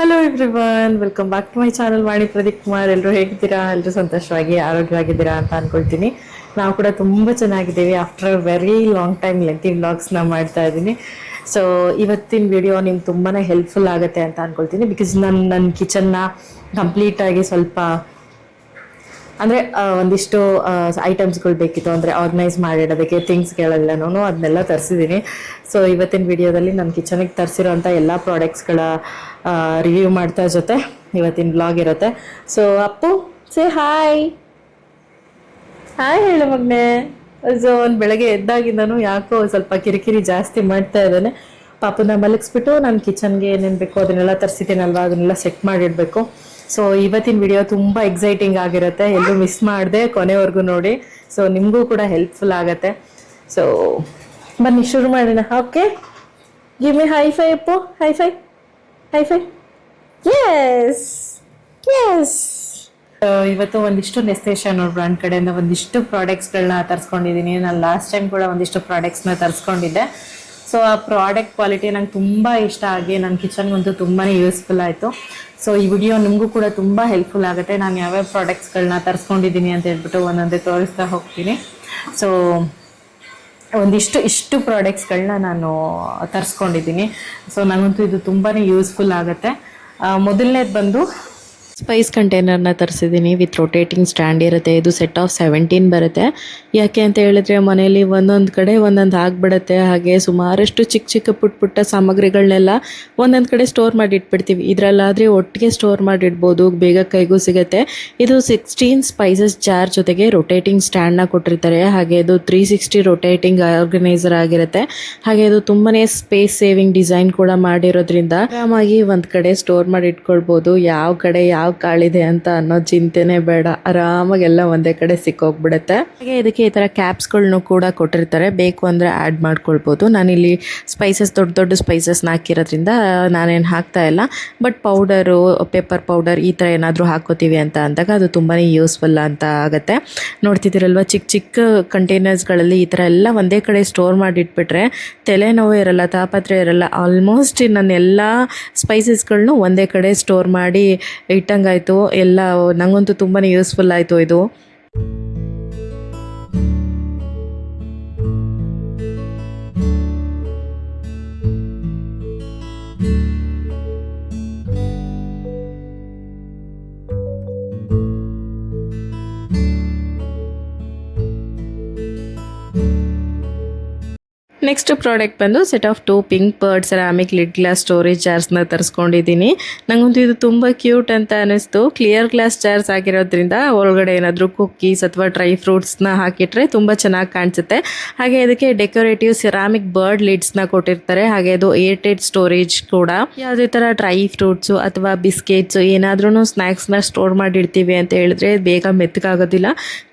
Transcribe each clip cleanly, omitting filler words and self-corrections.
Hello everyone, welcome back to my channel Vani Pradeep Kumar. ಎಲ್ಲರೂ ಹೇಗಿದ್ದೀರಾ? ಎಲ್ಲರೂ ಸಂತೋಷವಾಗಿ ಆರೋಗ್ಯವಾಗಿದ್ದೀರಾ ಅಂತ ಅನ್ಕೊಳ್ತೀನಿ. ನಾವು ಕೂಡ ತುಂಬ ಚೆನ್ನಾಗಿದ್ದೀವಿ. After very long time lengthy ವ್ಲಾಗ್ಸ್ನ ಮಾಡ್ತಾ ಇದ್ದೀನಿ. ಸೊ ಇವತ್ತಿನ ವಿಡಿಯೋ ನಿಮ್ಗೆ ತುಂಬಾ ಹೆಲ್ಪ್ಫುಲ್ ಆಗುತ್ತೆ ಅಂತ ಅನ್ಕೊಳ್ತೀನಿ. ಬಿಕಾಸ್ ನನ್ನ ಕಿಚನ್ನ ಕಂಪ್ಲೀಟಾಗಿ ಸ್ವಲ್ಪ ಅಂದರೆ ಒಂದಿಷ್ಟು ಐಟಮ್ಸ್ಗಳು ಬೇಕಿತ್ತು, ಅಂದರೆ ಆರ್ಗನೈಸ್ ಮಾಡಿಡೋದಕ್ಕೆ ಥಿಂಗ್ಸ್ಗಳೆಲ್ಲನೂ ಅದನ್ನೆಲ್ಲ ತರಿಸಿದ್ದೀನಿ. ಸೊ ಇವತ್ತಿನ ವಿಡಿಯೋದಲ್ಲಿ ನನ್ನ ಕಿಚನಿಗೆ ತರಿಸಿರೋಂಥ ಎಲ್ಲ ಪ್ರಾಡಕ್ಟ್ಸ್ಗಳ ರಿವ್ಯೂ ಮಾಡ್ತಾ ಜೊತೆ ಇವತ್ತಿನ ಬ್ಲಾಗ್ ಇರುತ್ತೆ. So Appu say hi hi ಹೇಳು ಮಗನೆ. ಸೊ ಒಂದು ಬೆಳಗ್ಗೆ ಎದ್ದಾಗಿಂದನೂ ಯಾಕೋ ಸ್ವಲ್ಪ ಕಿರಿಕಿರಿ ಜಾಸ್ತಿ ಮಾಡ್ತಾ ಇದ್ದಾನೆ. ಪಾಪನ ಮಲಗಿಸ್ಬಿಟ್ಟು ನಾನು ಕಿಚನ್ಗೆ ಏನೇನು ಬೇಕೋ ಅದನ್ನೆಲ್ಲ ತರಿಸಿದ್ದೀನಲ್ವ, ಅದನ್ನೆಲ್ಲ ಸೆಟ್ ಮಾಡಿಡಬೇಕು. ಸೊ ಇವತ್ತಿನ ವಿಡಿಯೋ ತುಂಬ ಎಕ್ಸೈಟಿಂಗ್ ಆಗಿರುತ್ತೆ, ಎಲ್ಲೂ ಮಿಸ್ ಮಾಡಿದೆ ಕೊನೆವರೆಗೂ ನೋಡಿ. ಸೊ ನಿಮಗೂ ಕೂಡ ಹೆಲ್ಪ್ಫುಲ್ ಆಗುತ್ತೆ. ಸೊ ಬನ್ನಿ ಶುರು ಮಾಡೋಣ. Okay, give me high five Appu. High five, high five. Yes yes. ಇವತ್ತು ಒಂದಿಷ್ಟು ನೆಸ್ಟೇಷನ್ ಅವ್ರ ಬ್ರ್ಯಾಂಡ್ ಕಡೆಯಿಂದ ಒಂದಿಷ್ಟು ಪ್ರಾಡಕ್ಟ್ಸ್ಗಳನ್ನ ತರಿಸ್ಕೊಂಡಿದ್ದೀನಿ. ನಾನು ಲಾಸ್ಟ್ ಟೈಮ್ ಕೂಡ ಒಂದಿಷ್ಟು ಪ್ರಾಡಕ್ಟ್ಸ್ನ ತರಿಸ್ಕೊಂಡಿದ್ದೆ. ಸೊ ಆ ಪ್ರಾಡಕ್ಟ್ ಕ್ವಾಲಿಟಿ ನಂಗೆ ತುಂಬ ಇಷ್ಟ ಆಗಿ ನನ್ನ ಕಿಚನ್ಗಂತೂ ತುಂಬಾ ಯೂಸ್ಫುಲ್ ಆಯಿತು. ಸೊ ಈ ವಿಡಿಯೋ ನಿಮಗೂ ಕೂಡ ತುಂಬ ಹೆಲ್ಪ್ಫುಲ್ ಆಗುತ್ತೆ. ನಾನು ಯಾವ್ಯಾವ ಪ್ರಾಡಕ್ಟ್ಸ್ಗಳನ್ನ ತರಿಸ್ಕೊಂಡಿದ್ದೀನಿ ಅಂತ ಹೇಳ್ಬಿಟ್ಟು ಒಂದೊಂದೇ ತೋರಿಸ್ತಾ ಹೋಗ್ತೀನಿ. ಸೊ ಇಷ್ಟು ಪ್ರಾಡಕ್ಟ್ಸ್ಗಳನ್ನ ನಾನು ತರಿಸ್ಕೊಂಡಿದ್ದೀನಿ. ಸೊ ನನಗಂತೂ ಇದು ತುಂಬಾ ಯೂಸ್ಫುಲ್ ಆಗುತ್ತೆ. ಮೊದಲನೇದು ಬಂದು ಸ್ಪೈಸ್ ಕಂಟೈನರ್ನ ತರಿಸಿದ್ದೀನಿ. ವಿತ್ ರೊಟೇಟಿಂಗ್ ಸ್ಟ್ಯಾಂಡ್ ಇರುತ್ತೆ. ಇದು ಸೆಟ್ ಆಫ್ 17 ಬರುತ್ತೆ. ಯಾಕೆ ಅಂತ ಹೇಳಿದ್ರೆ ಮನೇಲಿ ಒಂದೊಂದು ಕಡೆ ಒಂದೊಂದು ಆಗಿಬಿಡುತ್ತೆ. ಹಾಗೆ ಸುಮಾರಷ್ಟು ಚಿಕ್ಕ ಪುಟ್ಟ ಸಾಮಗ್ರಿಗಳನ್ನೆಲ್ಲ ಒಂದೊಂದು ಕಡೆ ಸ್ಟೋರ್ ಮಾಡಿ ಇಟ್ಬಿಡ್ತೀವಿ. ಇದರಲ್ಲಾದರೆ ಒಟ್ಟಿಗೆ ಸ್ಟೋರ್ ಮಾಡಿಡ್ಬೋದು, ಬೇಗ ಕೈಗೂ ಸಿಗುತ್ತೆ. ಇದು 16 ಸ್ಪೈಸಸ್ ಜಾರ್ ಜೊತೆಗೆ ರೊಟೇಟಿಂಗ್ ಸ್ಟ್ಯಾಂಡ್ನ ಕೊಟ್ಟಿರ್ತಾರೆ. ಹಾಗೆ ಇದು 360 ರೊಟೇಟಿಂಗ್ ಆರ್ಗನೈಸರ್ ಆಗಿರುತ್ತೆ. ಹಾಗೆ ಇದು ತುಂಬಾ ಸ್ಪೇಸ್ ಸೇವಿಂಗ್ ಡಿಸೈನ್ ಕೂಡ ಮಾಡಿರೋದ್ರಿಂದ ಆರಾಮಾಗಿ ಒಂದು ಕಡೆ ಸ್ಟೋರ್ ಮಾಡಿ ಇಟ್ಕೊಳ್ಬೋದು. ಯಾವ ಕಡೆ ಯಾವ ಕಾಳಿದೆ ಅಂತ ಅನ್ನೋ ಚಿಂತೆನೇ ಬೇಡ, ಆರಾಮಾಗಿ ಎಲ್ಲ ಒಂದೇ ಕಡೆ ಸಿಕ್ಕೋಗ್ಬಿಡುತ್ತೆ. ಹಾಗೆ ಇದಕ್ಕೆ ಈ ಥರ ಕ್ಯಾಪ್ಸ್ಗಳನ್ನು ಕೂಡ ಕೊಟ್ಟಿರ್ತಾರೆ, ಬೇಕು ಅಂದರೆ ಆ್ಯಡ್ ಮಾಡ್ಕೊಳ್ಬೋದು. ನಾನಿಲ್ಲಿ ಸ್ಪೈಸಸ್ ದೊಡ್ಡ ಸ್ಪೈಸಸ್ನ ಹಾಕಿರೋದ್ರಿಂದ ನಾನೇನು ಹಾಕ್ತಾ ಇಲ್ಲ. ಬಟ್ ಪೌಡರು, ಪೆಪ್ಪರ್ ಪೌಡರ್ ಈ ಥರ ಏನಾದರೂ ಹಾಕೋತೀವಿ ಅಂತ ಅಂದಾಗ ಅದು ತುಂಬಾ ಯೂಸ್ಫುಲ್ ಅಂತ ಆಗುತ್ತೆ. ನೋಡ್ತಿದ್ದೀರಲ್ವ, ಚಿಕ್ಕ ಕಂಟೈನರ್ಸ್ಗಳಲ್ಲಿ ಈ ಥರ ಎಲ್ಲ ಒಂದೇ ಕಡೆ ಸ್ಟೋರ್ ಮಾಡಿಟ್ಬಿಟ್ರೆ ತಲೆನೋವು ಇರಲ್ಲ, ತಾಪತ್ರೆ ಇರಲ್ಲ. ಆಲ್ಮೋಸ್ಟ್ ನನ್ನ ಎಲ್ಲ ಸ್ಪೈಸಸ್ಗಳನ್ನೂ ಒಂದೇ ಕಡೆ ಸ್ಟೋರ್ ಮಾಡಿ ಇಟ್ಟಂಗಾಯಿತು. ಎಲ್ಲ ನನಗಂತೂ ತುಂಬಾ ಯೂಸ್ಫುಲ್ ಆಯಿತು ಇದು. ನೆಕ್ಸ್ಟ್ ಪ್ರಾಡಕ್ಟ್ ಬಂದು set of 2 pink bird ceramic lid glass storage ಜಾರ್ಸ್ನ ತರಿಸ್ಕೊಂಡಿದ್ದೀನಿ. ನನಗಂತೂ ಇದು ತುಂಬ ಕ್ಯೂಟ್ ಅಂತ ಅನ್ನಿಸ್ತು. ಕ್ಲಿಯರ್ ಗ್ಲಾಸ್ ಜಾರ್ಸ್ ಆಗಿರೋದ್ರಿಂದ ಒಳಗಡೆ ಏನಾದರೂ ಕುಕ್ಕೀಸ್ ಅಥವಾ ಡ್ರೈ ಫ್ರೂಟ್ಸ್ನ ಹಾಕಿಟ್ರೆ ತುಂಬ ಚೆನ್ನಾಗಿ ಕಾಣಿಸುತ್ತೆ. ಹಾಗೆ ಇದಕ್ಕೆ ಡೆಕೋರೇಟಿವ್ ಸೆರಾಮಿಕ್ ಬರ್ಡ್ ಲಿಡ್ಸ್ನ ಕೊಟ್ಟಿರ್ತಾರೆ. ಹಾಗೆ ಅದು ಏರ್ಟೈಟ್ ಸ್ಟೋರೇಜ್ ಕೂಡ. ಯಾವುದೇ ಥರ ಡ್ರೈ ಫ್ರೂಟ್ಸು ಅಥವಾ ಬಿಸ್ಕೆಟ್ಸು ಏನಾದ್ರೂ ಸ್ನ್ಯಾಕ್ಸ್ನ ಸ್ಟೋರ್ ಮಾಡಿರ್ತೀವಿ ಅಂತ ಹೇಳಿದ್ರೆ ಬೇಗ ಮೆತ್ತಗಾಗೋದಿಲ್ಲ,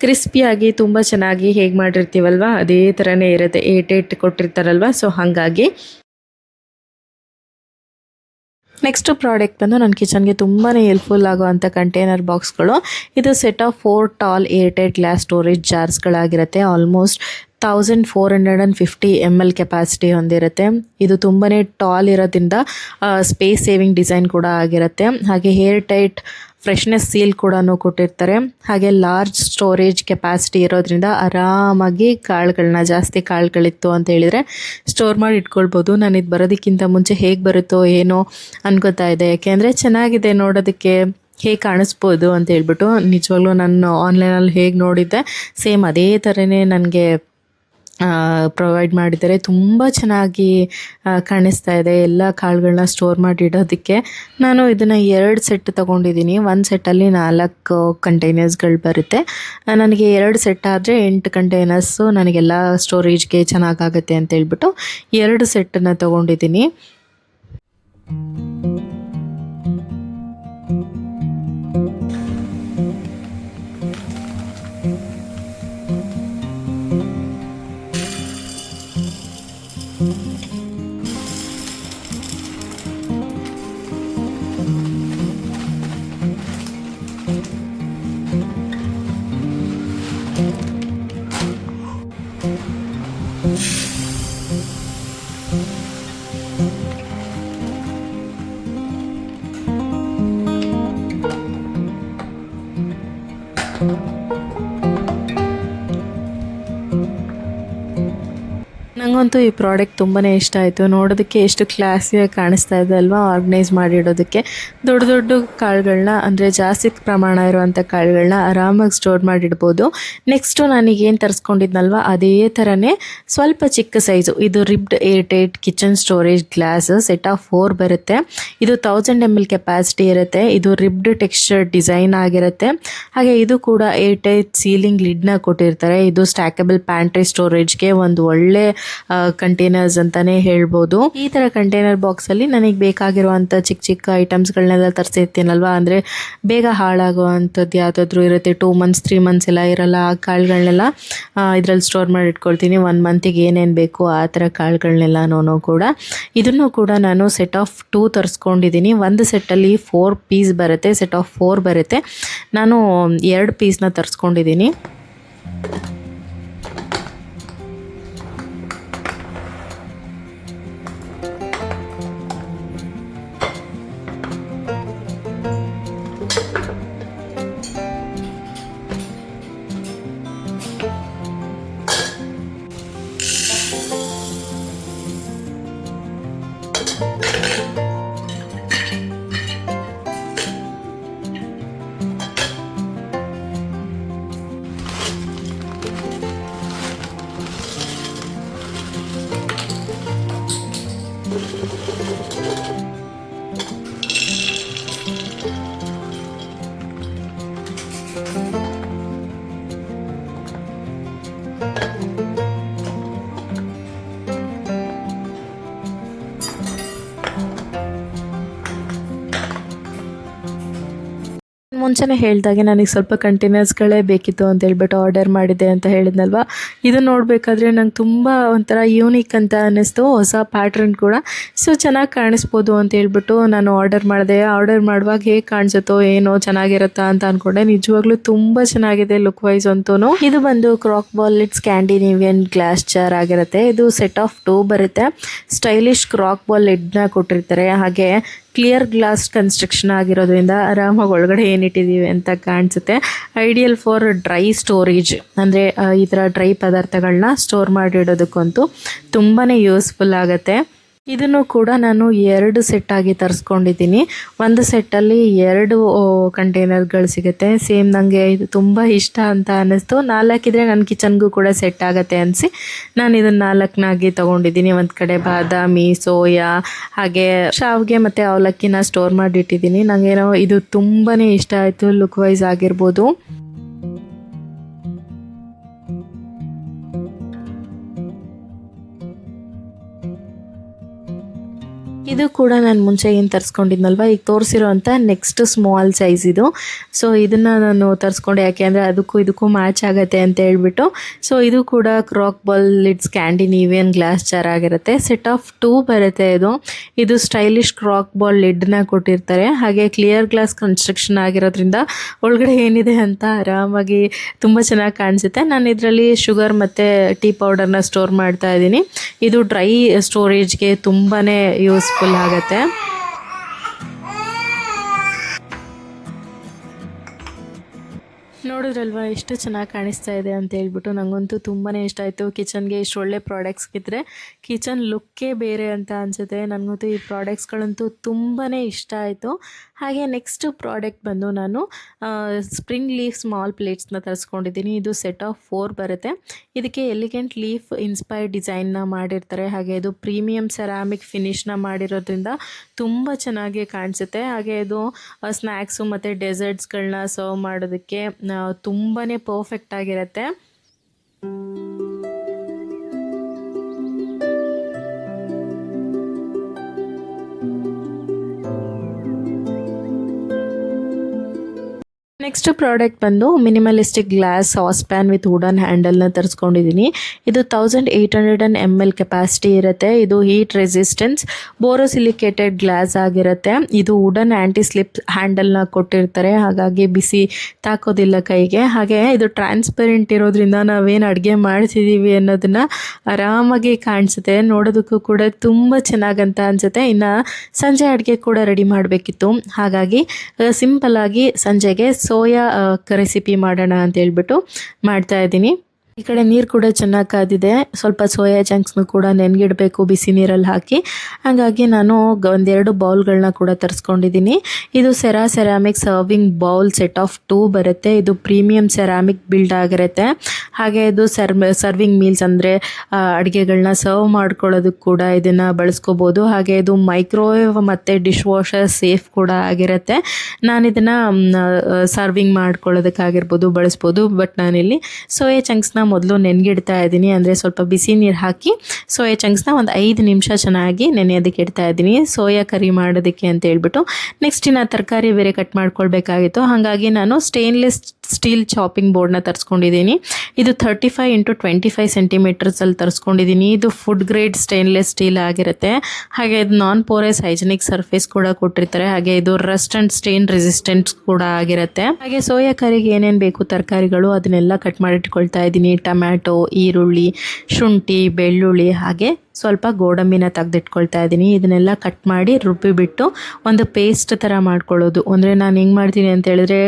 ಕ್ರಿಸ್ಪಿಯಾಗಿ ತುಂಬ ಚೆನ್ನಾಗಿ ಹೇಗೆ ಮಾಡಿರ್ತೀವಲ್ವ ಅದೇ ಥರನೇ ಇರುತ್ತೆ. ಏರ್ಟೈಟ್ ಕೊಟ್ಟಿರ್ತಾರಲ್ವ, ಸೊ ಹಾಗಾಗಿ. ನೆಕ್ಸ್ಟ್ ಪ್ರಾಡಕ್ಟ್ ಬಂದು ನನ್ನ ಕಿಚನ್ಗೆ ತುಂಬಾ ಹೆಲ್ಪ್ಫುಲ್ ಆಗುವಂಥ ಕಂಟೈನರ್ ಬಾಕ್ಸ್ಗಳು. ಇದು set of 4 tall airtight glass storage ಜಾರ್ಸ್ಗಳಾಗಿರುತ್ತೆ. ಆಲ್ಮೋಸ್ಟ್ 1450 ml ಕೆಪಾಸಿಟಿ ಹೊಂದಿರುತ್ತೆ. ಇದು ತುಂಬಾ ಟಾಲ್ ಇರೋದ್ರಿಂದ ಸ್ಪೇಸ್ ಸೇವಿಂಗ್ ಡಿಸೈನ್ ಕೂಡ ಆಗಿರುತ್ತೆ. ಹಾಗೆ ಏರ್ ಟೈಟ್ ಫ್ರೆಶ್ನೆಸ್ ಸೀಲ್ ಕೂಡ ಕೊಟ್ಟಿರ್ತಾರೆ. ಹಾಗೆ ಲಾರ್ಜ್ ಸ್ಟೋರೇಜ್ ಕೆಪಾಸಿಟಿ ಇರೋದ್ರಿಂದ ಆರಾಮಾಗಿ ಜಾಸ್ತಿ ಕಾಳುಗಳಿತ್ತು ಅಂತ ಹೇಳಿದರೆ ಸ್ಟೋರ್ ಮಾಡಿ ಇಟ್ಕೊಳ್ಬೋದು. ನಾನು ಇದು ಬರೋದಕ್ಕಿಂತ ಮುಂಚೆ ಹೇಗೆ ಬರುತ್ತೋ ಏನೋ ಅನ್ಕೋತಾ ಇದೆ, ಯಾಕೆಂದರೆ ಚೆನ್ನಾಗಿದೆ ನೋಡೋದಕ್ಕೆ, ಹೇಗೆ ಕಾಣಿಸ್ಬೋದು ಅಂತ ಹೇಳ್ಬಿಟ್ಟು. ನಿಜವಾಗ್ಲೂ ನಾನು ಆನ್ಲೈನಲ್ಲಿ ಹೇಗೆ ನೋಡಿದ್ದೆ ಸೇಮ್ ಅದೇ ಥರನೇ ನನಗೆ ಪ್ರೊವೈಡ್ ಮಾಡಿದ್ದಾರೆ. ತುಂಬ ಚೆನ್ನಾಗಿ ಕಾಣಿಸ್ತಾ ಇದೆ ಎಲ್ಲ ಕಾಳುಗಳನ್ನ ಸ್ಟೋರ್ ಮಾಡಿ ಇಡೋದಕ್ಕೆ. ನಾನು ಇದನ್ನು 2 ಸೆಟ್ ತೊಗೊಂಡಿದ್ದೀನಿ. ಒಂದು ಸೆಟ್ಟಲ್ಲಿ 4 ಕಂಟೈನರ್ಸ್ಗಳು ಬರುತ್ತೆ. ನನಗೆ 2 ಸೆಟ್ ಆದರೆ 8 ಕಂಟೈನರ್ಸು ನನಗೆಲ್ಲ ಸ್ಟೋರೇಜ್ಗೆ ಚೆನ್ನಾಗಾಗುತ್ತೆ ಅಂತ ಹೇಳ್ಬಿಟ್ಟು 2 ಸೆಟ್ಟನ್ನು ತೊಗೊಂಡಿದ್ದೀನಿ. ನನಗಂತೂ ಈ ಪ್ರಾಡಕ್ಟ್ ತುಂಬಾ ಇಷ್ಟ ಆಯಿತು. ನೋಡೋದಕ್ಕೆ ಎಷ್ಟು ಕ್ಲಾಸಿಯಾಗಿ ಕಾಣಿಸ್ತಾ ಇದೆ ಅಲ್ವಾ, ಆರ್ಗನೈಸ್ ಮಾಡಿಡೋದಕ್ಕೆ. ದೊಡ್ಡ ದೊಡ್ಡ ಕಾಳುಗಳನ್ನ ಅಂದರೆ ಜಾಸ್ತಿ ಪ್ರಮಾಣ ಇರುವಂಥ ಕಾಳುಗಳನ್ನ ಆರಾಮಾಗಿ ಸ್ಟೋರ್ ಮಾಡಿಡ್ಬೋದು. ನೆಕ್ಸ್ಟು ನಾನೀಗೇನು ತರಿಸ್ಕೊಂಡಿದ್ನಲ್ವ ಅದೇ ಥರನೇ ಸ್ವಲ್ಪ ಚಿಕ್ಕ ಸೈಜು, ಇದು ribbed airtight kitchen storage glass set of 4 ಬರುತ್ತೆ. ಇದು 1000 ml ಕೆಪಾಸಿಟಿ ಇರುತ್ತೆ. ಇದು ರಿಬ್ಡ್ ಟೆಕ್ಸ್ಚರ್ ಡಿಸೈನ್ ಆಗಿರುತ್ತೆ. ಹಾಗೆ ಇದು ಕೂಡ ಏರ್ಟೈಟ್ ಸೀಲಿಂಗ್ ಲಿಡ್ನ ಕೊಟ್ಟಿರ್ತಾರೆ. ಇದು ಸ್ಟ್ಯಾಕಬಲ್ ಪ್ಯಾಂಟ್ರಿ ಸ್ಟೋರೇಜ್ಗೆ ಒಂದು ಒಳ್ಳೆ ಕಂಟೈನರ್ಸ್ ಅಂತಾನೆ ಹೇಳ್ಬೋದು. ಈ ತರ ಕಂಟೈನರ್ ಬಾಕ್ಸ್ ಅಲ್ಲಿ ನನಗೆ ಬೇಕಾಗಿರುವಂತ ಚಿಕ್ಕ ಚಿಕ್ಕ ಐಟಮ್ಸ್ಗಳನ್ನೆಲ್ಲ ತರಿಸಿರ್ತೀನಲ್ವಾ, ಅಂದ್ರೆ ಬೇಗ ಹಾಳಾಗುವಂಥದ್ದು ಯಾವುದಾದ್ರೂ ಇರುತ್ತೆ, 2 months 3 months ಎಲ್ಲ ಇರಲ್ಲ, ಆ ಕಾಳುಗಳನ್ನೆಲ್ಲ ಇದ್ರಲ್ಲಿ ಸ್ಟೋರ್ ಮಾಡಿ ಇಟ್ಕೊಳ್ತೀನಿ. 1 monthಗೆ ಏನೇನು ಬೇಕು ಆ ಥರ ಕಾಳುಗಳನ್ನೆಲ್ಲ ಕೂಡ. ಇದನ್ನು ಕೂಡ ನಾನು ಸೆಟ್ ಆಫ್ 2 ತರಿಸ್ಕೊಂಡಿದ್ದೀನಿ. ಒಂದು ಸೆಟ್ಟಲ್ಲಿ 4 ಪೀಸ್ ಬರುತ್ತೆ, ಸೆಟ್ ಆಫ್ 4 ಬರುತ್ತೆ. ನಾನು 2 ಪೀಸ್ನ ತರಿಸ್ಕೊಂಡಿದ್ದೀನಿ. ಮುಂಚೆನೇ ಹೇಳಿದಾಗೆ ನನಗೆ ಸ್ವಲ್ಪ ಕಂಟೈನರ್ಸ್ಗಳೇ ಬೇಕಿತ್ತು ಅಂತ ಹೇಳ್ಬಿಟ್ಟು ಆರ್ಡರ್ ಮಾಡಿದೆ ಅಂತ ಹೇಳಿದ್ನಲ್ವ. ಇದು ನೋಡಬೇಕಾದ್ರೆ ನಂಗೆ ತುಂಬ ಒಂಥರ ಯೂನಿಕ್ ಅಂತ ಅನ್ನಿಸ್ತು, ಹೊಸ ಪ್ಯಾಟ್ರನ್ ಕೂಡ. ಸೊ ಚೆನ್ನಾಗಿ ಕಾಣಿಸ್ಬೋದು ಅಂತ ಹೇಳ್ಬಿಟ್ಟು ನಾನು ಆರ್ಡರ್ ಮಾಡಿದೆ. ಆರ್ಡರ್ ಮಾಡುವಾಗ ಹೇಗೆ ಕಾಣಿಸುತ್ತೋ ಏನೋ ಚೆನ್ನಾಗಿರುತ್ತಾ ಅಂತ ಅಂದ್ಕೊಂಡೆ. ನಿಜವಾಗ್ಲೂ ತುಂಬ ಚೆನ್ನಾಗಿದೆ ಲುಕ್ ವೈಸ್ ಅಂತೂ. ಇದು ಬಂದು crack ball lid Scandinavian glass jar ಆಗಿರುತ್ತೆ. ಇದು ಸೆಟ್ ಆಫ್ 2 ಬರುತ್ತೆ. ಸ್ಟೈಲಿಶ್ ಕ್ರಾಕ್ ಬಾಲ್ ಲಿಡ್ನ ಕೊಟ್ಟಿರ್ತಾರೆ. ಹಾಗೆ ಕ್ಲಿಯರ್ ಗ್ಲಾಸ್ ಕನ್ಸ್ಟ್ರಕ್ಷನ್ ಆಗಿರೋದ್ರಿಂದ ಆರಾಮಾಗಿ ಒಳಗಡೆ ಏನಿಟ್ಟಿದ್ದೀವಿ ಅಂತ ಕಾಣಿಸುತ್ತೆ. ಐಡಿಯಲ್ ಫಾರ್ ಡ್ರೈ ಸ್ಟೋರೇಜ್, ಅಂದರೆ ಈ ಥರ ಡ್ರೈ ಪದಾರ್ಥಗಳನ್ನ ಸ್ಟೋರ್ ಮಾಡಿಡೋದಕ್ಕಂತೂ ತುಂಬಾ ಯೂಸ್ಫುಲ್ ಆಗುತ್ತೆ. ಇದನ್ನು ಕೂಡ ನಾನು 2 ಸೆಟ್ ಆಗಿ ತರಿಸ್ಕೊಂಡಿದ್ದೀನಿ. ಒಂದು ಸೆಟ್ಟಲ್ಲಿ 2 ಕಂಟೈನರ್ಗಳು ಸಿಗುತ್ತೆ. ಸೇಮ್ ನನಗೆ ಇದು ತುಂಬ ಇಷ್ಟ ಅಂತ ಅನ್ನಿಸ್ತು. 4 ಇದ್ರೆ ನನ್ನ ಕಿಚನ್ಗೂ ಕೂಡ ಸೆಟ್ ಆಗುತ್ತೆ ಅನಿಸಿ ನಾನು ಇದನ್ನು 4ನಾಗಿ ತೊಗೊಂಡಿದ್ದೀನಿ. ಒಂದು ಕಡೆ ಬಾದಾಮಿ, ಸೋಯಾ, ಹಾಗೆ ಶಾವಿಗೆ ಮತ್ತು ಅವಲಕ್ಕಿನ ಸ್ಟೋರ್ ಮಾಡಿಟ್ಟಿದ್ದೀನಿ. ನನಗೇನೋ ಇದು ತುಂಬಾ ಇಷ್ಟ ಆಯಿತು, ಲುಕ್ ವೈಸ್ ಆಗಿರ್ಬೋದು. ಇದು ಕೂಡ ನಾನು ಮುಂಚೆ ಏನು ತರಿಸ್ಕೊಂಡಿದ್ನಲ್ವ, ಈಗ ತೋರಿಸಿರೋ ಅಂಥ ನೆಕ್ಸ್ಟ್ ಸ್ಮಾಲ್ ಸೈಜ್ ಇದು. ಸೊ ಇದನ್ನು ನಾನು ತರಿಸ್ಕೊಂಡೆ, ಯಾಕೆ ಅಂದರೆ ಅದಕ್ಕೂ ಇದಕ್ಕೂ ಮ್ಯಾಚ್ ಆಗುತ್ತೆ ಅಂತ ಹೇಳ್ಬಿಟ್ಟು. ಸೊ ಇದು ಕೂಡ crack ball lid Scandinavian glass jar ಆಗಿರುತ್ತೆ. ಸೆಟ್ ಆಫ್ 2 ಬರುತ್ತೆ. ಇದು ಸ್ಟೈಲಿಶ್ ಕ್ರಾಕ್ ಬಾಲ್ ಲಿಡ್ನ ಕೊಟ್ಟಿರ್ತಾರೆ. ಹಾಗೆ ಕ್ಲಿಯರ್ ಗ್ಲಾಸ್ ಕನ್ಸ್ಟ್ರಕ್ಷನ್ ಆಗಿರೋದ್ರಿಂದ ಒಳಗಡೆ ಏನಿದೆ ಅಂತ ಆರಾಮಾಗಿ ತುಂಬ ಚೆನ್ನಾಗಿ ಕಾಣಿಸುತ್ತೆ. ನಾನು ಇದರಲ್ಲಿ ಶುಗರ್ ಮತ್ತು ಟೀ ಪೌಡರ್ನ ಸ್ಟೋರ್ ಮಾಡ್ತಾ ಇದ್ದೀನಿ. ಇದು ಡ್ರೈ ಸ್ಟೋರೇಜ್ಗೆ ತುಂಬಾ ಯೂಸ್ಫುಲ್ ಆಗುತ್ತೆ. ನೋಡಿದ್ರಲ್ವ ಎಷ್ಟು ಚೆನ್ನಾಗಿ ಕಾಣಿಸ್ತಾ ಇದೆ ಅಂತ ಹೇಳ್ಬಿಟ್ಟು. ನನಗಂತೂ ತುಂಬಾ ಇಷ್ಟ ಆಯಿತು. ಕಿಚನ್ಗೆ ಇಷ್ಟು ಒಳ್ಳೆ ಪ್ರಾಡಕ್ಟ್ಸ್ಗಿದ್ರೆ ಕಿಚನ್ ಲುಕ್ಕೇ ಬೇರೆ ಅಂತ ಅನಿಸುತ್ತೆ. ನನಗಂತೂ ಈ ಪ್ರಾಡಕ್ಟ್ಸ್ಗಳಂತೂ ತುಂಬಾ ಇಷ್ಟ ಆಯಿತು. ಹಾಗೆ ನೆಕ್ಸ್ಟ್ ಪ್ರಾಡಕ್ಟ್ ಬಂದು ನಾನು ಸ್ಪ್ರಿಂಗ್ ಲೀಫ್ ಸ್ಮಾಲ್ ಪ್ಲೇಟ್ಸ್ನ ತರಿಸ್ಕೊಂಡಿದ್ದೀನಿ. ಇದು ಸೆಟ್ ಆಫ್ 4 ಬರುತ್ತೆ. ಇದಕ್ಕೆ ಎಲಿಗೆಂಟ್ ಲೀಫ್ ಇನ್ಸ್ಪೈರ್ಡ್ ಡಿಸೈನ್ನ ಮಾಡಿರ್ತಾರೆ. ಹಾಗೆ ಇದು ಪ್ರೀಮಿಯಂ ಸೆರಾಮಿಕ್ ಫಿನಿಶ್ನ ಮಾಡಿರೋದ್ರಿಂದ ತುಂಬ ಚೆನ್ನಾಗಿ ಕಾಣಿಸುತ್ತೆ. ಹಾಗೆ ಇದು ಸ್ನ್ಯಾಕ್ಸು ಮತ್ತು ಡೆಸರ್ಟ್ಸ್ಗಳನ್ನ ಸರ್ವ್ ಮಾಡೋದಕ್ಕೆ ತುಂಬಾ ಪರ್ಫೆಕ್ಟ್ ಆಗಿರುತ್ತೆ. ನೆಕ್ಸ್ಟ್ ಪ್ರಾಡಕ್ಟ್ ಬಂದು minimalistic glass saucepan with wooden ಹ್ಯಾಂಡಲ್ನ ತರಿಸ್ಕೊಂಡಿದ್ದೀನಿ. ಇದು 1800 ml ಕೆಪಾಸಿಟಿ ಇರುತ್ತೆ. ಇದು ಹೀಟ್ ರೆಸಿಸ್ಟೆನ್ಸ್ ಬೋರೋಸಿಲಿಕೇಟೆಡ್ ಗ್ಲಾಸ್ ಆಗಿರುತ್ತೆ. ಇದು ವುಡನ್ ಆ್ಯಂಟಿ ಸ್ಲಿಪ್ ಹ್ಯಾಂಡಲ್ನ ಕೊಟ್ಟಿರ್ತಾರೆ, ಹಾಗಾಗಿ ಬಿಸಿ ತಾಕೋದಿಲ್ಲ ಕೈಗೆ. ಹಾಗೆ ಇದು ಟ್ರಾನ್ಸ್ಪರೆಂಟ್ ಇರೋದ್ರಿಂದ ನಾವೇನು ಅಡುಗೆ ಮಾಡ್ತಿದ್ದೀವಿ ಅನ್ನೋದನ್ನು ಆರಾಮಾಗಿ ಕಾಣಿಸುತ್ತೆ. ನೋಡೋದಕ್ಕೂ ಕೂಡ ತುಂಬ ಚೆನ್ನಾಗಂತ ಅನಿಸುತ್ತೆ. ಇನ್ನು ಸಂಜೆ ಅಡುಗೆ ಕೂಡ ರೆಡಿ ಮಾಡಬೇಕಿತ್ತು, ಹಾಗಾಗಿ ಸಿಂಪಲ್ಲಾಗಿ ಸಂಜೆಗೆ ಸೋಯಾ ರೆಸಿಪಿ ಮಾಡೋಣ ಅಂತ ಹೇಳ್ಬಿಟ್ಟು ಮಾಡ್ತಾ ಇದ್ದೀನಿ. ಈ ಕಡೆ ನೀರು ಕೂಡ ಚೆನ್ನಾಗಿ ಕಾದಿದೆ. ಸ್ವಲ್ಪ ಸೋಯಾ ಚಂಕ್ಸ್ನು ಕೂಡ ನೆನೆಗಿಡಬೇಕು ಬಿಸಿ ನೀರಲ್ಲಿ ಹಾಕಿ. ಹಾಗಾಗಿ ನಾನು ಒಂದೆರಡು ಬೌಲ್ಗಳನ್ನ ಕೂಡ ತರಿಸ್ಕೊಂಡಿದ್ದೀನಿ. ಇದು ceramic serving bowl set of 2 ಬರುತ್ತೆ. ಇದು ಪ್ರೀಮಿಯಂ ಸೆರಾಮಿಕ್ ಬಿಲ್ಡ್ ಆಗಿರುತ್ತೆ. ಹಾಗೆ ಇದು ಸರ್ವಿಂಗ್ ಮೀಲ್ಸ್ ಅಂದರೆ ಅಡುಗೆಗಳನ್ನ ಸರ್ವ್ ಮಾಡ್ಕೊಳ್ಳೋದಕ್ಕೆ ಕೂಡ ಇದನ್ನು ಬಳಸ್ಕೋಬೋದು. ಹಾಗೆ ಇದು ಮೈಕ್ರೋವೇವ್ ಮತ್ತು ಡಿಶ್ ವಾಷರ್ ಸೇಫ್ ಕೂಡ ಆಗಿರುತ್ತೆ. ನಾನು ಇದನ್ನು ಸರ್ವಿಂಗ್ ಮಾಡ್ಕೊಳ್ಳೋದಕ್ಕಾಗಿರ್ಬೋದು ಬಳಸ್ಬೋದು. ಬಟ್ ನಾನಿಲ್ಲಿ ಸೋಯಾ ಚಂಕ್ಸ್ನ ಮೊದಲು ನೆನೆಗಿಡ್ತಾ ಇದ್ದೀನಿ. ಅಂದರೆ ಸ್ವಲ್ಪ ಬಿಸಿ ನೀರು ಹಾಕಿ ಸೋಯಾ ಚಂಕ್ಸ್ನ ಒಂದು 5 ನಿಮಿಷ ಚೆನ್ನಾಗಿ ನೆನೆಯೋದಕ್ಕೆ ಇಡ್ತಾ ಇದ್ದೀನಿ, ಸೋಯಾ ಕರಿ ಮಾಡೋದಕ್ಕೆ ಅಂತ ಹೇಳ್ಬಿಟ್ಟು. ನೆಕ್ಸ್ಟ್ ಇನ್ನು ತರಕಾರಿ ಬೇರೆ ಕಟ್ ಮಾಡ್ಕೊಳ್ಬೇಕಾಗಿತ್ತು. ಹಾಗಾಗಿ ನಾನು ಸ್ಟೇನ್ಲೆಸ್ ಸ್ಟೀಲ್ ಚಾಪಿಂಗ್ ಬೋರ್ಡ್ನ ತರಿಸ್ಕೊಂಡಿದ್ದೀನಿ. ಇದು 35x25 ಸೆಂಟಿಮೀಟರ್ಸಲ್ಲಿ ತರಿಸ್ಕೊಂಡಿದ್ದೀನಿ. ಇದು ಫುಡ್ ಗ್ರೇಡ್ ಸ್ಟೇನ್ಲೆಸ್ ಸ್ಟೀಲ್ ಆಗಿರುತ್ತೆ. ಹಾಗೆ ಇದು ನಾನ್ ಪೋರಸ್ ಹೈಜಿನಿಕ್ ಸರ್ಫೇಸ್ ಕೂಡ ಕೊಟ್ಟಿರ್ತಾರೆ. ಹಾಗೆ ಇದು ರಸ್ಟ್ ಆ್ಯಂಡ್ ಸ್ಟೇನ್ ರೆಸಿಸ್ಟೆಂಟ್ ಕೂಡ ಆಗಿರುತ್ತೆ. ಹಾಗೆ ಸೋಯಾ ಕರಿಗೆ ಏನೇನು ಬೇಕು ತರಕಾರಿಗಳು ಅದನ್ನೆಲ್ಲ ಕಟ್ ಮಾಡಿಟ್ಕೊಳ್ತಾ ಇದ್ದೀನಿ. ಟೊಮ್ಯಾಟೊ, ಈರುಳ್ಳಿ, ಶುಂಠಿ, ಬೆಳ್ಳುಳ್ಳಿ, ಹಾಗೆ ಸ್ವಲ್ಪ ಗೋಡಂಬಿನ ತೆಗೆದಿಟ್ಕೊಳ್ತಾ ಇದ್ದೀನಿ. ಇದನ್ನೆಲ್ಲ ಕಟ್ ಮಾಡಿ ರುಬ್ಬಿಬಿಟ್ಟು ಒಂದು ಪೇಸ್ಟ್ ಥರ ಮಾಡ್ಕೊಳ್ಳೋದು. ಅಂದರೆ ನಾನು ಹೆಂಗೆ ಮಾಡ್ತೀನಿ ಅಂತ ಹೇಳಿದ್ರೆ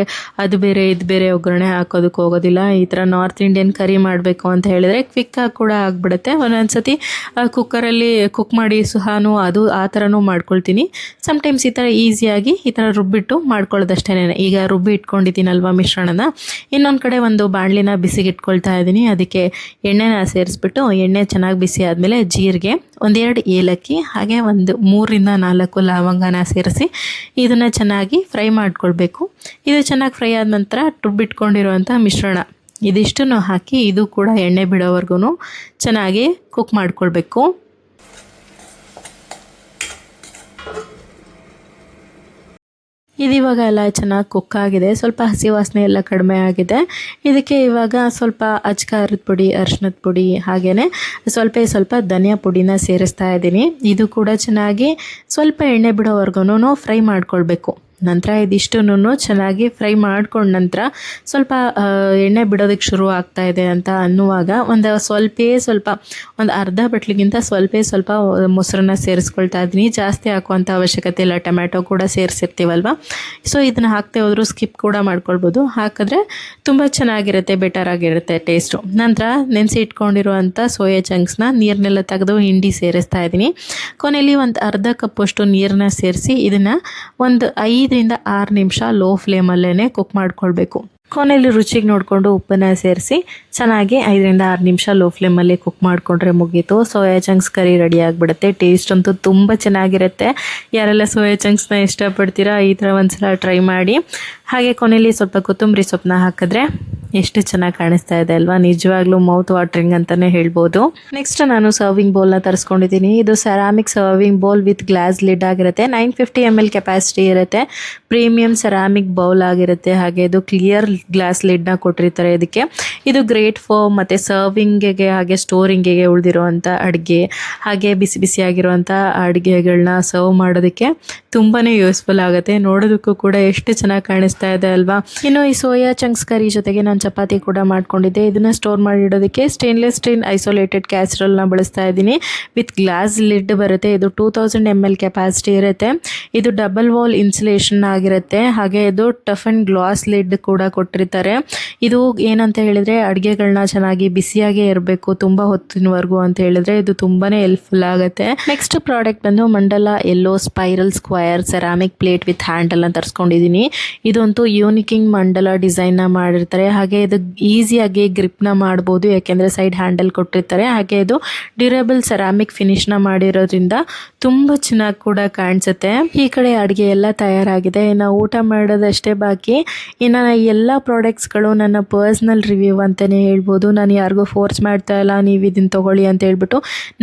ಅದು ಬೇರೆ ಇದು ಬೇರೆ ಒಗ್ಗರಣೆ ಹಾಕೋದಕ್ಕೆ ಹೋಗೋದಿಲ್ಲ. ಈ ಥರ ನಾರ್ತ್ ಇಂಡಿಯನ್ ಕರಿ ಮಾಡಬೇಕು ಅಂತ ಹೇಳಿದ್ರೆ ಕ್ವಿಕ್ಕಾಗಿ ಕೂಡ ಆಗಿಬಿಡುತ್ತೆ. ಒಂದೊಂದು ಸತಿ ಕುಕ್ಕರಲ್ಲಿ ಕುಕ್ ಮಾಡಿ ಸುಹಾನು ಅದು ಆ ಥರನೂ ಮಾಡ್ಕೊಳ್ತೀನಿ. ಸಮ್ಟೈಮ್ಸ್ ಈ ಥರ ಈಸಿಯಾಗಿ ಈ ಥರ ರುಬ್ಬಿಟ್ಟು ಮಾಡ್ಕೊಳ್ಳೋದಷ್ಟೇ. ಈಗ ರುಬ್ಬಿ ಇಟ್ಕೊಂಡಿದ್ದೀನಲ್ವ ಮಿಶ್ರಣನ, ಇನ್ನೊಂದು ಕಡೆ ಒಂದು ಬಾಣಲಿನ ಬಿಸಿಗೆ ಇಟ್ಕೊಳ್ತಾ ಇದ್ದೀನಿ. ಅದಕ್ಕೆ ಎಣ್ಣೆನ ಸೇರಿಸ್ಬಿಟ್ಟು ಎಣ್ಣೆ ಚೆನ್ನಾಗಿ ಬಿಸಿ ಆದಮೇಲೆ ಜೀರಿಗೆ, 1-2 ಏಲಕ್ಕಿ, ಹಾಗೆ ಒಂದು 3-4 ಲವಂಗನ ಸೇರಿಸಿ ಇದನ್ನು ಚೆನ್ನಾಗಿ ಫ್ರೈ ಮಾಡ್ಕೊಳ್ಬೇಕು. ಇದು ಚೆನ್ನಾಗಿ ಫ್ರೈ ಆದ ನಂತರ ರುಬ್ಬಿಟ್ಕೊಂಡಿರುವಂಥ ಮಿಶ್ರಣ ಇದಿಷ್ಟನ್ನು ಹಾಕಿ ಇದು ಕೂಡ ಎಣ್ಣೆ ಬಿಡೋವರೆಗೂ ಚೆನ್ನಾಗಿ ಕುಕ್ ಮಾಡ್ಕೊಳ್ಬೇಕು. ಇದು ಇವಾಗ ಎಲ್ಲ ಚೆನ್ನಾಗಿ ಕುಕ್ ಆಗಿದೆ. ಸ್ವಲ್ಪ ಹಸಿ ವಾಸನೆ ಎಲ್ಲ ಕಡಿಮೆ ಆಗಿದೆ. ಇದಕ್ಕೆ ಇವಾಗ ಸ್ವಲ್ಪ ಅಚ್ಕಾರದ ಪುಡಿ, ಅರಿಶಿಣದ ಪುಡಿ, ಹಾಗೆಯೇ ಸ್ವಲ್ಪ ಧನಿಯಾ ಪುಡಿನ ಸೇರಿಸ್ತಾ ಇದ್ದೀನಿ. ಇದು ಕೂಡ ಚೆನ್ನಾಗಿ ಸ್ವಲ್ಪ ಎಣ್ಣೆ ಬಿಡೋವರೆಗೂ ಫ್ರೈ ಮಾಡ್ಕೊಳ್ಬೇಕು. ನಂತರ ಇದಿಷ್ಟನ್ನು ಚೆನ್ನಾಗಿ ಫ್ರೈ ಮಾಡ್ಕೊಂಡ ನಂತರ ಸ್ವಲ್ಪ ಎಣ್ಣೆ ಬಿಡೋದಕ್ಕೆ ಶುರು ಆಗ್ತಾ ಇದೆ ಅಂತ ಅನ್ನುವಾಗ ಸ್ವಲ್ಪ ಒಂದು ಅರ್ಧ ಬಟ್ಲಿಗಿಂತ ಸ್ವಲ್ಪ ಮೊಸರನ್ನ ಸೇರಿಸ್ಕೊಳ್ತಾ ಇದ್ದೀನಿ. ಜಾಸ್ತಿ ಹಾಕುವಂಥ ಅವಶ್ಯಕತೆ ಇಲ್ಲ, ಟೊಮ್ಯಾಟೊ ಕೂಡ ಸೇರಿಸಿರ್ತೀವಲ್ವ. ಸೊ ಇದನ್ನು ಹಾಕ್ತೆ ಹೋದರೂ ಸ್ಕಿಪ್ ಕೂಡ ಮಾಡ್ಕೊಳ್ಬೋದು. ಹಾಕಿದ್ರೆ ತುಂಬ ಚೆನ್ನಾಗಿರುತ್ತೆ, ಬೆಟರ್ ಆಗಿರುತ್ತೆ ಟೇಸ್ಟು. ನಂತರ ನೆನೆಸಿ ಇಟ್ಕೊಂಡಿರುವಂಥ ಸೋಯಾ ಚಂಕ್ಸ್ನ ನೀರನ್ನೆಲ್ಲ ತೆಗೆದು ಹಿಂಡಿ ಸೇರಿಸ್ತಾ ಇದ್ದೀನಿ. ಕೊನೆಯಲ್ಲಿ ಒಂದು ಅರ್ಧ ಕಪ್ಪಷ್ಟು ನೀರನ್ನ ಸೇರಿಸಿ ಇದನ್ನು ಒಂದು 5-6 ನಿಮಿಷ ಲೋ ಫ್ಲೇಮಲ್ಲೇ ಕುಕ್ ಮಾಡ್ಕೊಳ್ಬೇಕು. ಕೊನೆಯಲ್ಲಿ ರುಚಿಗೆ ನೋಡಿಕೊಂಡು ಉಪ್ಪನ್ನು ಸೇರಿಸಿ ಚೆನ್ನಾಗಿ 5-6 ನಿಮಿಷ ಲೋ ಫ್ಲೇಮಲ್ಲಿ ಕುಕ್ ಮಾಡಿಕೊಂಡ್ರೆ ಮುಗೀತು. ಸೋಯಾ ಚಂಕ್ಸ್ ಕರಿ ರೆಡಿ ಆಗಿಬಿಡುತ್ತೆ. ಟೇಸ್ಟ್ ಅಂತೂ ತುಂಬ ಚೆನ್ನಾಗಿರುತ್ತೆ. ಯಾರೆಲ್ಲ ಸೋಯಾ ಚಂಕ್ಸ್ನ ಇಷ್ಟಪಡ್ತೀರಾ ಈ ಥರ ಒಂದ್ಸಲ ಟ್ರೈ ಮಾಡಿ. ಹಾಗೆ ಕೊನೆಯಲ್ಲಿ ಸ್ವಲ್ಪ ಕೊತ್ತಂಬರಿ ಸೊಪ್ಪನ್ನ ಹಾಕಿದ್ರೆ ಎಷ್ಟು ಚೆನ್ನಾಗಿ ಕಾಣಿಸ್ತಾ ಇದೆ ಅಲ್ವಾ, ನಿಜವಾಗ್ಲೂ ಮೌತ್ ವಾಟರಿಂಗ್ ಅಂತಲೇ ಹೇಳ್ಬೋದು. ನೆಕ್ಸ್ಟ್ ನಾನು ಸರ್ವಿಂಗ್ ಬೌಲ್ನ ತರಿಸ್ಕೊಂಡಿದ್ದೀನಿ. ಇದು ceramic serving bowl with glass lid ಆಗಿರುತ್ತೆ. 950 ml ಕೆಪಾಸಿಟಿ ಇರುತ್ತೆ. ಪ್ರೀಮಿಯಂ ಸೆರಾಮಿಕ್ ಬೌಲ್ ಆಗಿರುತ್ತೆ. ಹಾಗೆ ಇದು ಕ್ಲಿಯರ್ ಗ್ಲಾಸ್ ಲಿಡ್ನ ಕೊಟ್ಟಿರ್ತಾರೆ ಇದಕ್ಕೆ. ಇದು ಗ್ರೇಟ್ ಫಾರ್ ಮತ್ತು ಸರ್ವಿಂಗಿಗೆ ಹಾಗೆ ಸ್ಟೋರಿಂಗಿಗೆ ಉಳಿದಿರುವಂಥ ಅಡುಗೆ, ಹಾಗೆ ಬಿಸಿ ಬಿಸಿಯಾಗಿರುವಂಥ ಅಡುಗೆಗಳನ್ನ ಸರ್ವ್ ಮಾಡೋದಕ್ಕೆ ತುಂಬಾ ಯೂಸ್ಫುಲ್ ಆಗುತ್ತೆ. ನೋಡೋದಕ್ಕೂ ಕೂಡ ಎಷ್ಟು ಚೆನ್ನಾಗಿ ಕಾಣಿಸ್ತಾ ಇದೆ ಅಲ್ವಾ. ಇನ್ನು ಈ ಸೋಯಾ ಚಂಕ್ಸ್ ಕರಿ ಜೊತೆಗೆ ನಾನು ಚಪಾತಿ ಕೂಡ ಮಾಡ್ಕೊಂಡಿದ್ದೆ. ಇದನ್ನು ಸ್ಟೋರ್ ಮಾಡಿಡೋದಕ್ಕೆ ಸ್ಟೇನ್ಲೆಸ್ ಸ್ಟೀಲ್ ಐಸೋಲೇಟೆಡ್ ಕ್ಯಾಸ್ಟ್ರೋಲ್ನ ಬಳಸ್ತಾ ಇದ್ದೀನಿ. ವಿತ್ ಗ್ಲಾಸ್ ಲಿಡ್ ಬರುತ್ತೆ. ಇದು 2000 ml ಕೆಪಾಸಿಟಿ ಇರುತ್ತೆ. ಇದು ಡಬಲ್ ವಾಲ್ ಇನ್ಸುಲೇಷನ್ ಆಗಿರುತ್ತೆ. ಹಾಗೆ ಇದು ಟಫ್ ಆ್ಯಂಡ್ ಗ್ಲಾಸ್ ಲಿಡ್ ಕೂಡ ಕೊಟ್ಟಿರ್ತಾರೆ. ಇದು ಏನಂತ ಹೇಳಿದರೆ ಅಡುಗೆಗಳನ್ನ ಚೆನ್ನಾಗಿ ಬಿಸಿಯಾಗೇ ಇರಬೇಕು ತುಂಬ ಹೊತ್ತಿನವರೆಗೂ ಅಂತ ಹೇಳಿದ್ರೆ ಇದು ತುಂಬಾ ಹೆಲ್ಪ್ಫುಲ್ ಆಗುತ್ತೆ. ನೆಕ್ಸ್ಟ್ ಪ್ರಾಡಕ್ಟ್ ಬಂದು mandala yellow spiral square ceramic plate with ಹ್ಯಾಂಡಲ್ನ ತರಿಸ್ಕೊಂಡಿದ್ದೀನಿ. ಇದಂತೂ ಯೂನಿಕಿಂಗ್ ಮಂಡಲ ಡಿಸೈನ್ನ ಮಾಡಿರ್ತಾರೆ. ಹಾಗೆ ಇದು ಈಸಿಯಾಗಿ ಗ್ರಿಪ್ನ ಮಾಡ್ಬೋದು, ಯಾಕೆಂದರೆ ಸೈಡ್ ಹ್ಯಾಂಡಲ್ ಕೊಟ್ಟಿರ್ತಾರೆ. ಹಾಗೆ ಇದು ಡ್ಯೂರಬಲ್ ಸೆರಾಮಿಕ್ ಫಿನಿಶ್ನ ಮಾಡಿರೋದ್ರಿಂದ ತುಂಬ ಚೆನ್ನಾಗಿ ಕೂಡ ಕಾಣಿಸುತ್ತೆ. ಈ ಕಡೆ ಅಡುಗೆ ಎಲ್ಲ ತಯಾರಾಗಿದೆ, ಇನ್ನು ಊಟ ಮಾಡೋದಷ್ಟೇ ಬಾಕಿ. ಇನ್ನು ಎಲ್ಲ ಪ್ರಾಡಕ್ಟ್ಸ್ಗಳು ನನ್ನ ಪರ್ಸ್ನಲ್ ರಿವ್ಯೂ ಅಂತಲೇ ಹೇಳ್ಬೋದು. ನಾನು ಯಾರಿಗೂ ಫೋರ್ಸ್ ಮಾಡ್ತಾ ಇಲ್ಲ ನೀವು ಇದನ್ನು ತೊಗೊಳ್ಳಿ ಅಂತ ಹೇಳ್ಬಿಟ್ಟು.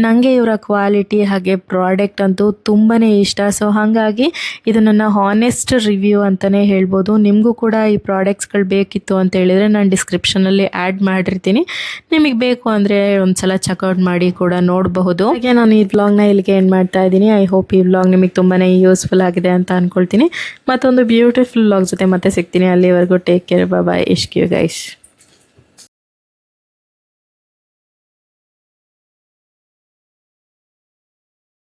ನನಗೆ ಇವರ ಕ್ವಾಲಿಟಿ ಹಾಗೆ ಪ್ರಾಡಕ್ಟ್ ಅಂತೂ ತುಂಬಾ ಇಷ್ಟ. ಸೊ ಹಾಗಾಗಿ ಇದು ನನ್ನ ಹಾನೆಸ್ಟ್ ರಿವ್ಯೂ ಅಂತಲೇ ಹೇಳ್ಬೋದು. ನಿಮಗೂ ಕೂಡ ಈ ಪ್ರಾಡಕ್ಟ್ಸ್ಗಳು ಬೇಕಿತ್ತು ಅಂತ ಹೇಳಿದರೆ ನಾನು ಡಿಸ್ಕ್ರಿಪ್ಷನಲ್ಲಿ ಆ್ಯಡ್ ಮಾಡಿರ್ತೀನಿ. ನಿಮಗೆ ಬೇಕು ಅಂದರೆ ಒಂದ್ಸಲ ಚೆಕ್ಔಟ್ ಮಾಡಿ ಕೂಡ ನೋಡಬಹುದು. ಹಾಗೆ ನಾನು ಈ ವ್ಲಾಗ್ನ ಇಲ್ಲಿಗೆ ಎಂಡ್ ಮಾಡ್ತಾ ಇದ್ದೀನಿ. ಐ ಹೋಪ್ ಈ ವ್ಲಾಗ್ ನಿಮಗೆ ತುಂಬಾ ಯೂಸ್ಫುಲ್ ಆಗಿದೆ ಅಂತ ಅಂದ್ಕೊಳ್ತೀನಿ. ಮತ್ತೊಂದು ಬ್ಯೂಟಿಫುಲ್ ವ್ಲಾಗ್ ಜೊತೆ ಮತ್ತೆ ಸಿಗ್ತೀನಿ. ಅಲ್ಲಿವರೆಗೂ ಟೇಕ್ ಕೇರ್, ಬಾಯ್, ಇಶ್ಕ್ ಯು ಗೈಸ್.